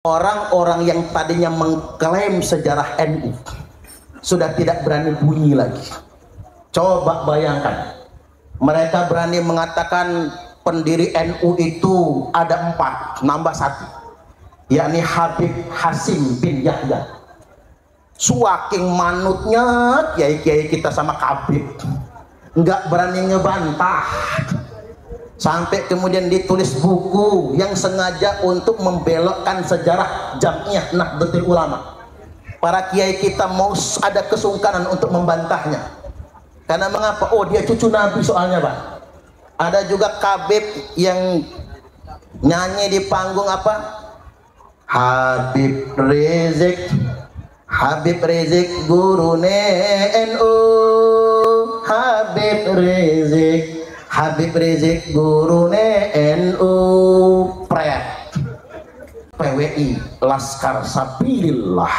Orang-orang yang tadinya mengklaim sejarah NU sudah tidak berani bunyi lagi. Coba bayangkan, mereka berani mengatakan pendiri NU itu ada 4, nambah 1, yakni Habib Hasim bin Yahya. Saking manutnya kiai-kiai kita sama Habib, nggak berani ngebantah. Sampai kemudian ditulis buku yang sengaja untuk membelokkan sejarah Jamiah Nahdlatul Ulama. Para kiai kita mau ada kesungkanan untuk membantahnya. Karena mengapa? Oh, dia cucu Nabi soalnya, Pak. Ada juga Habib yang nyanyi di panggung apa? Habib Rizik gurune NU. Habib Rizik gurune NU. PWI Laskar Sabilillah.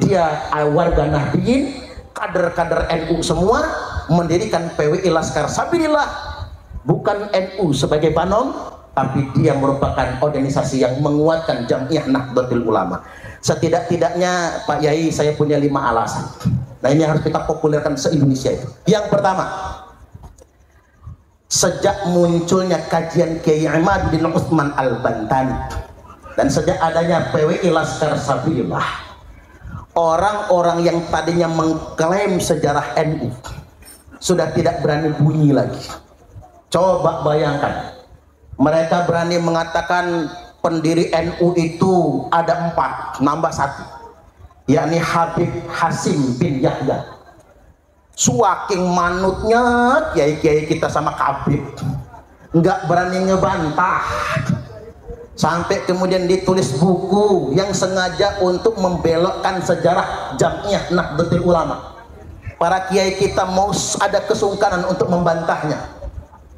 Dia warga Nahdliyin, kader-kader NU semua mendirikan PWI Laskar Sabilillah. Bukan NU sebagai panon, tapi dia merupakan organisasi yang menguatkan Jamiah Nahdlatul Ulama. Setidak-tidaknya Pak Yai, saya punya 5 alasan. Nah, ini harus kita populerkan se-Indonesia itu. Yang pertama, sejak munculnya kajian Kiai Imaduddin Utsman Al-Bantani dan sejak adanya PWI Laskar Sabilillah, orang-orang yang tadinya mengklaim sejarah NU sudah tidak berani bunyi lagi. Coba bayangkan, mereka berani mengatakan pendiri NU itu ada 4, nambah 1, yakni Habib Hasim bin Yahya. Saking manutnya kiai-kiai kita sama Habib, nggak berani ngebantah. Sampai kemudian ditulis buku yang sengaja untuk membelokkan sejarah Jamiah Nahdlatul Ulama. Para kiai kita mau ada kesungkanan untuk membantahnya.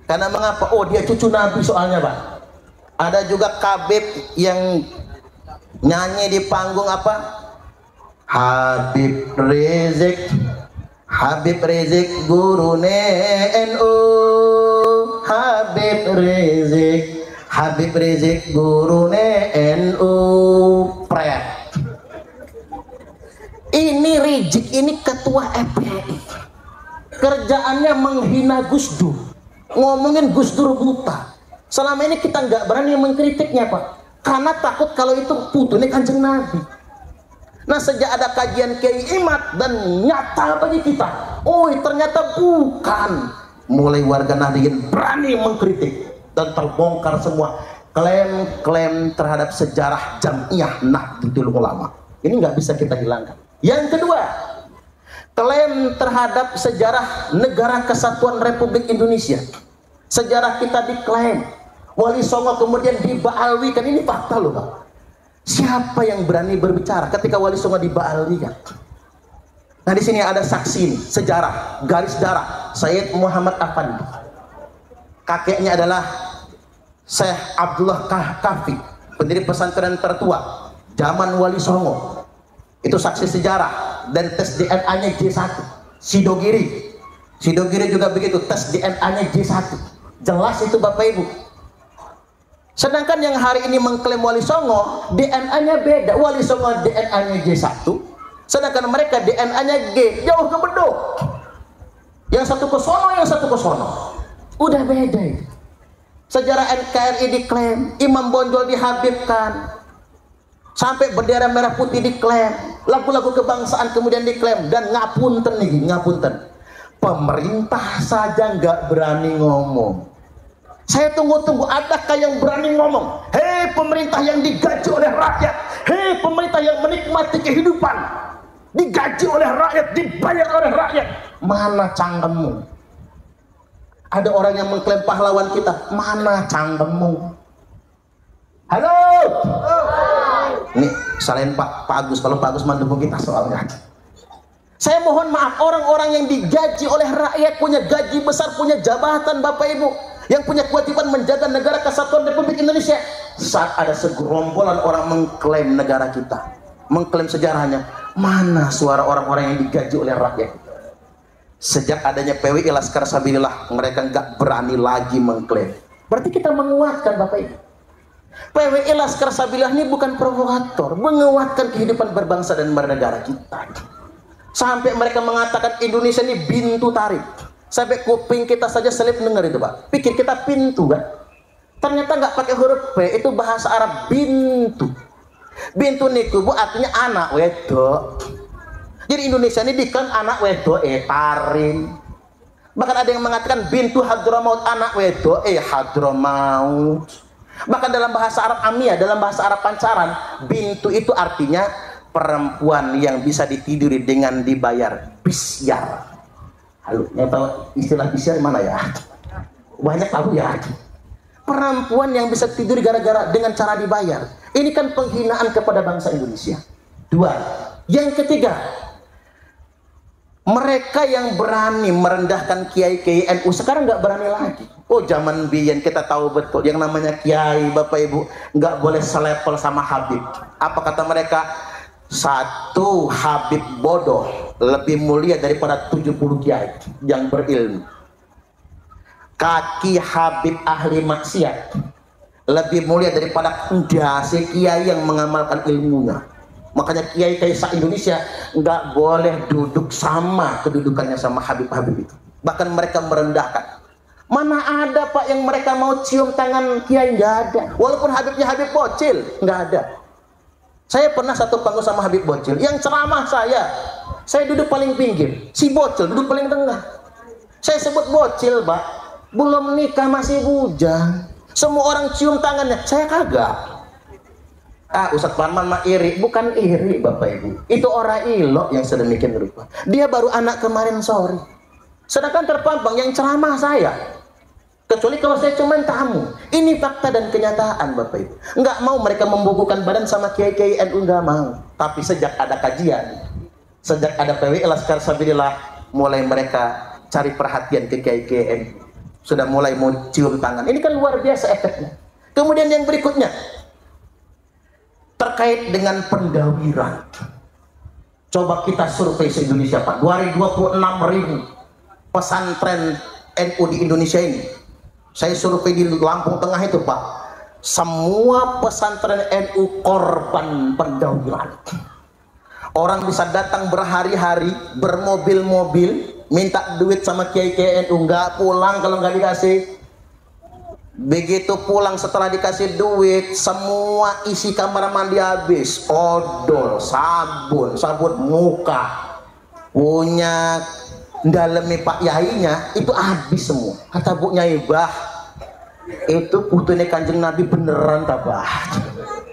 Karena mengapa? Oh, dia cucu Nabi soalnya, Pak. Ada juga Habib yang nyanyi di panggung apa? Habib Rizik gurune NU. Habib Rizik gurune NU. Ini Rizik, ini ketua FPI, kerjaannya menghina Gus Dur, ngomongin Gus Dur buta. Selama ini kita nggak berani mengkritiknya, Pak, karena takut kalau itu putunya Kanjeng Nabi. Nah, sejak ada kajian Kiai Imad dan nyata bagi kita, oh ternyata bukan, mulai warga Nahdliyin berani mengkritik dan terbongkar semua klaim-klaim terhadap sejarah Jamiah Nahdlatul Ulama. Ini nggak bisa kita hilangkan. Yang kedua, klaim terhadap sejarah Negara Kesatuan Republik Indonesia. Sejarah kita diklaim, Wali Songo kemudian dibaalwikan. Ini fakta loh, Pak. Siapa yang berani berbicara ketika Wali Songo dibaalwikan? Nah, di sini ada saksi nih, sejarah garis darah Sayyid Muhammad Afandi. Kakeknya adalah Syekh Abdullah Kahfi, pendiri pesantren tertua zaman Wali Songo. Itu saksi sejarah. Dan tes DNA-nya J1. Sidogiri juga begitu, tes DNA-nya J1. Jelas itu Bapak Ibu. Sedangkan yang hari ini mengklaim Wali Songo, DNA-nya beda. Wali Songo DNA-nya J1, sedangkan mereka DNA-nya G, jauh ke bedok. Yang satu ke sono, yang satu ke sono. Udah beda itu. Sejarah NKRI diklaim, Imam Bonjol dihabibkan, sampai bendera merah putih diklaim, lagu-lagu kebangsaan kemudian diklaim. Dan ngapunten nih, ngapunten, pemerintah saja nggak berani ngomong. Saya tunggu-tunggu, adakah yang berani ngomong? Hei pemerintah yang digaji oleh rakyat, hei pemerintah yang menikmati kehidupan, digaji oleh rakyat, dibayar oleh rakyat, mana cangkemmu? Ada orang yang mengklaim pahlawan kita, mana cangkemmu? Halo? Ini selain Pak Agus, kalau Pak Agus mendukung kita soalnya. Saya mohon maaf, orang-orang yang digaji oleh rakyat, punya gaji besar, punya jabatan Bapak Ibu, yang punya kewajiban menjaga Negara Kesatuan Republik Indonesia, saat ada segerombolan orang mengklaim negara kita, mengklaim sejarahnya, mana suara orang-orang yang digaji oleh rakyat? Sejak adanya PWI Laskar Sabilillah, mereka nggak berani lagi mengklaim. Berarti kita menguatkan Bapak Ibu. PWI Laskar Sabilah ini bukan provokator, menguatkan kehidupan berbangsa dan bernegara kita. Sampai mereka mengatakan Indonesia ini bintu tarik. Sampai kuping kita saja selip dengar itu, Pak. Pikir kita pintu kan? Ternyata nggak pakai huruf P, itu bahasa Arab bintu. Bintu niku bu artinya anak wedok. Jadi Indonesia ini dikan anak wedok taring. Bahkan ada yang mengatakan bintu Hadramaut, anak wedok Hadramaut. Bahkan dalam bahasa Arab Amiyah, dalam bahasa Arab Pancaran, bintu itu artinya perempuan yang bisa ditiduri dengan dibayar bisyar. Halo, yang tahu istilah bisyar mana ya? Banyak tahu ya. Perempuan yang bisa tidur gara-gara dengan cara dibayar. Ini kan penghinaan kepada bangsa Indonesia. Dua. Yang ketiga, mereka yang berani merendahkan kiai-kiai NU sekarang nggak berani lagi. Oh, zaman biyen kita tahu betul yang namanya kiai, Bapak Ibu, nggak boleh selevel sama Habib. Apa kata mereka? Satu Habib bodoh lebih mulia daripada 70 kiai yang berilmu. Kaki Habib ahli maksiat lebih mulia daripada endasi kiai yang mengamalkan ilmunya. Makanya kiai-kiai se-Indonesia nggak boleh duduk sama kedudukannya sama Habib-Habib itu. Bahkan mereka merendahkan. Mana ada Pak yang mereka mau cium tangan kiai? Nggak ada. Walaupun Habibnya Habib bocil, nggak ada. Saya pernah satu panggung sama Habib bocil. Yang ceramah saya duduk paling pinggir. Si bocil duduk paling tengah. Saya sebut bocil, Pak. Belum nikah masih bujang. Semua orang cium tangannya, saya kagak. Ustadz Parman mah iri. Bukan iri Bapak Ibu, itu orang ilok yang sedemikian rupa. Dia baru anak kemarin sore, sedangkan terpampang yang ceramah saya. Kecuali kalau saya cuma tamu. Ini fakta dan kenyataan Bapak Ibu. Nggak mau mereka membukukan badan sama kiai-kiai NU, nggak mau. Tapi sejak ada kajian, sejak ada PWI Laskar Sabilah, mulai mereka cari perhatian ke kiai-kiai NU. Sudah mulai mau cium tangan. Ini kan luar biasa efeknya. Kemudian yang berikutnya terkait dengan pendawiran. Coba kita survei se-Indonesia Pak. 226.000 pesantren NU di Indonesia ini. Saya survei di Lampung Tengah itu Pak. Semua pesantren NU korban pendawiran. Orang bisa datang berhari-hari, bermobil-mobil, minta duit sama kiai-kiai NU, nggak pulang kalau nggak dikasih. Begitu pulang setelah dikasih duit, semua isi kamar mandi habis. Odol, sabun muka, punya dalemi Pak Yainya itu habis semua. Kata Bu Nyai, bah, itu putune Kanjeng Nabi beneran tabah.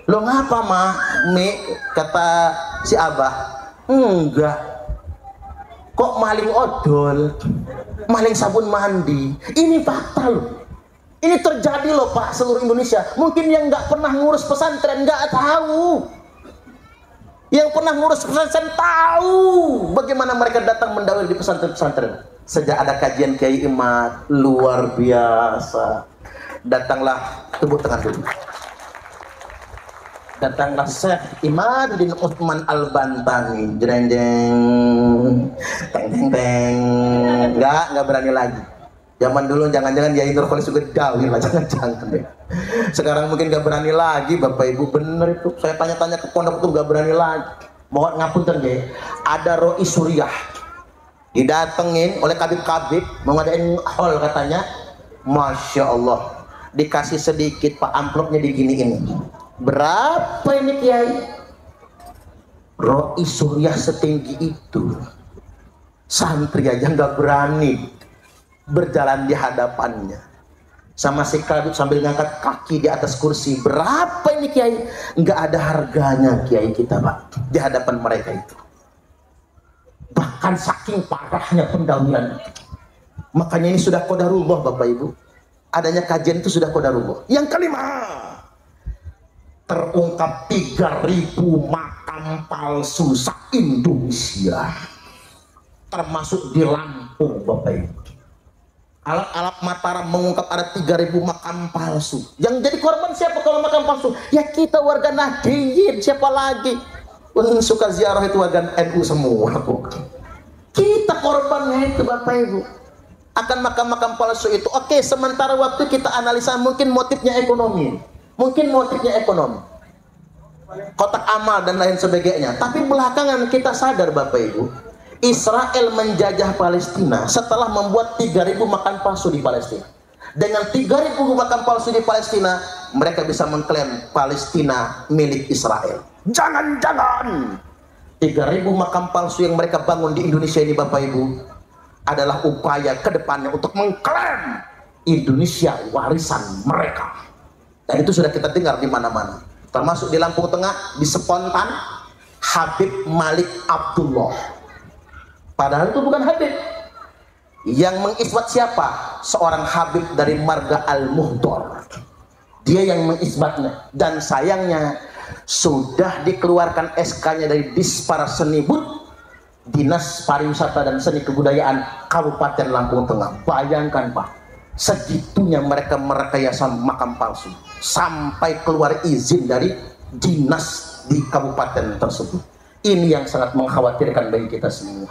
Lo ngapa mah Mi? Kata si Abah, enggak. Kok maling odol, maling sabun mandi? Ini fakta loh. Ini terjadi loh Pak, seluruh Indonesia. Mungkin yang nggak pernah ngurus pesantren nggak tahu. Yang pernah ngurus pesantren tahu bagaimana mereka datang mendawil di pesantren-pesantren. Sejak ada kajian Kiai Imad, luar biasa. Datanglah, tepuk tangan dulu. Datanglah Syekh Imaduddin Utsman Al-Bantani, jreng jeng, teng teng teng, nggak berani lagi. Zaman dulu jangan-jangan Yai Nur Khalis juga dawil lah, jangan-jangan deh. Sekarang mungkin nggak berani lagi Bapak Ibu, bener itu. Saya tanya-tanya ke pondok itu nggak berani lagi. Mohon ngapunten ya, ada Roi Suriah didatengin oleh kabib-kabib mau ngadain hall katanya. Masya Allah, dikasih sedikit Pak, amplopnya diginiin. Berapa ini Kiai? Roi Suriah setinggi itu, santri aja nggak berani berjalan di hadapannya. Sama si kabib sambil ngangkat kaki di atas kursi. Berapa ini Kiai? Nggak ada harganya Kiai kita Pak di hadapan mereka itu. Bahkan saking parahnya pendawilan itu. Makanya ini sudah qadarullah Bapak Ibu. Adanya kajian itu sudah qadarullah. Yang kelima, terungkap 3.000 makam palsu se-Indonesia, termasuk di Lampung Bapak Ibu. Alat-alat Mataram mengungkap ada 3.000 makam palsu. Yang jadi korban siapa kalau makam palsu? Ya kita warga Nahdliyin, siapa lagi? Suka ziarah itu warga NU semua. Kita korbannya itu Bapak Ibu. Akan makam-makam palsu itu. Oke, sementara waktu kita analisa mungkin motifnya ekonomi. Mungkin motifnya ekonomi, kotak amal dan lain sebagainya. Tapi belakangan kita sadar Bapak Ibu, Israel menjajah Palestina setelah membuat 3.000 makam palsu di Palestina. Dengan 3.000 makam palsu di Palestina, mereka bisa mengklaim Palestina milik Israel. Jangan-jangan 3.000 makam palsu yang mereka bangun di Indonesia ini Bapak Ibu adalah upaya kedepannya untuk mengklaim Indonesia warisan mereka. Dan itu sudah kita dengar di mana-mana, termasuk di Lampung Tengah, di Spontan, Habib Malik Abdullah. Padahal itu bukan Habib. Yang mengisbat siapa? Seorang Habib dari marga Al-Muhdor. Dia yang mengisbatnya. Dan sayangnya sudah dikeluarkan SK-nya dari Dispara Senibut, Dinas Pariwisata dan Seni Kebudayaan Kabupaten Lampung Tengah. Bayangkan Pak, segitunya mereka merekayasa makam palsu sampai keluar izin dari dinas di kabupaten tersebut. Ini yang sangat mengkhawatirkan bagi kita semua.